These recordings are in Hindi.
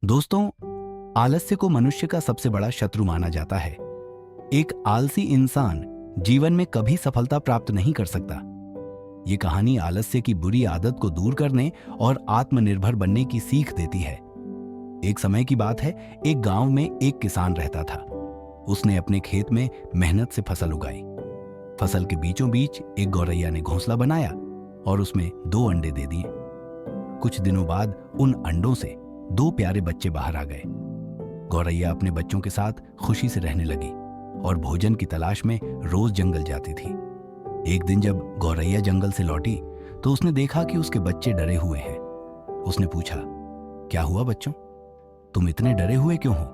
दोस्तों, आलस्य को मनुष्य का सबसे बड़ा शत्रु माना जाता है। एक आलसी इंसान जीवन में कभी सफलता प्राप्त नहीं कर सकता। ये कहानी आलस्य की बुरी आदत को दूर करने और आत्मनिर्भर बनने की सीख देती है। एक समय की बात है, एक गांव में एक किसान रहता था। उसने अपने खेत में मेहनत से फसल उगाई। फसल के बीचों बीच एक गौरैया ने घोंसला बनाया और उसमें 2 अंडे दे दिए। कुछ दिनों बाद उन अंडों से 2 प्यारे बच्चे बाहर आ गए। गौरैया अपने बच्चों के साथ खुशी से रहने लगी और भोजन की तलाश में रोज जंगल जाती थी। एक दिन जब गौरैया जंगल से लौटी तो उसने देखा कि उसके बच्चे डरे हुए हैं। उसने पूछा, क्या हुआ बच्चों, तुम इतने डरे हुए क्यों हो?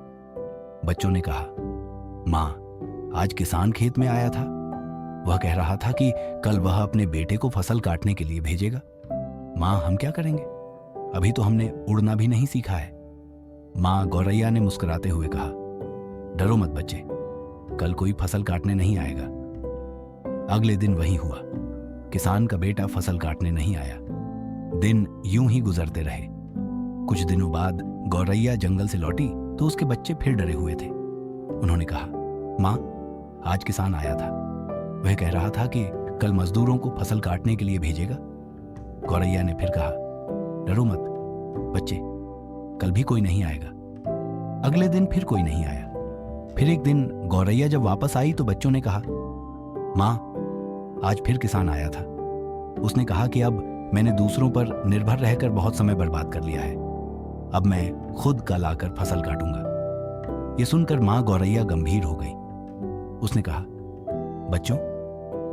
बच्चों ने कहा, माँ, आज किसान खेत में आया था। वह कह रहा था कि कल वह अपने बेटे को फसल काटने के लिए भेजेगा। माँ, हम क्या करेंगे? अभी तो हमने उड़ना भी नहीं सीखा है। माँ गौरैया ने मुस्कुराते हुए कहा, डरो मत बच्चे, कल कोई फसल काटने नहीं आएगा। अगले दिन वही हुआ। किसान का बेटा फसल काटने नहीं आया। दिन यूं ही गुजरते रहे। कुछ दिनों बाद गौरैया जंगल से लौटी तो उसके बच्चे फिर डरे हुए थे। उन्होंने कहा, माँ, आज किसान आया था। वह कह रहा था कि कल मजदूरों को फसल काटने के लिए भेजेगा। गौरैया ने फिर कहा, डरो मत बच्चे, कल भी कोई नहीं आएगा। अगले दिन फिर कोई नहीं आया। फिर एक दिन गौरैया जब वापस आई तो बच्चों ने कहा, माँ, आज फिर किसान आया था। उसने कहा कि अब मैंने दूसरों पर निर्भर रहकर बहुत समय बर्बाद कर लिया है। अब मैं खुद कल आकर फसल काटूंगा। ये सुनकर माँ गौरैया गंभीर हो गई। उसने कहा, बच्चों,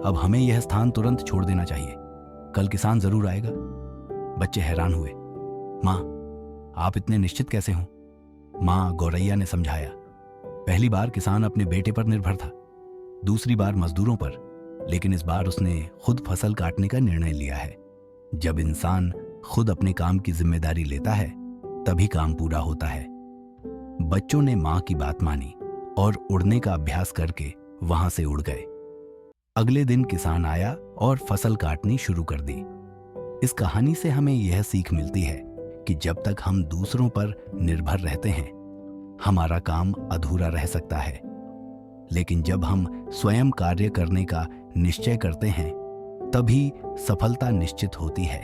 अब हमें यह स्थान तुरंत छोड़ देना चाहिए। कल किसान जरूर आएगा। बच्चे हैरान हुए। माँ, आप इतने निश्चित कैसे हो? माँ गौरैया ने समझाया, पहली बार किसान अपने बेटे पर निर्भर था, दूसरी बार मजदूरों पर, लेकिन इस बार उसने खुद फसल काटने का निर्णय लिया है। जब इंसान खुद अपने काम की जिम्मेदारी लेता है तभी काम पूरा होता है। बच्चों ने माँ की बात मानी और उड़ने का अभ्यास करके वहां से उड़ गए। अगले दिन किसान आया और फसल काटनी शुरू कर दी। इस कहानी से हमें यह सीख मिलती है कि जब तक हम दूसरों पर निर्भर रहते हैं, हमारा काम अधूरा रह सकता है। लेकिन जब हम स्वयं कार्य करने का निश्चय करते हैं, तभी सफलता निश्चित होती है।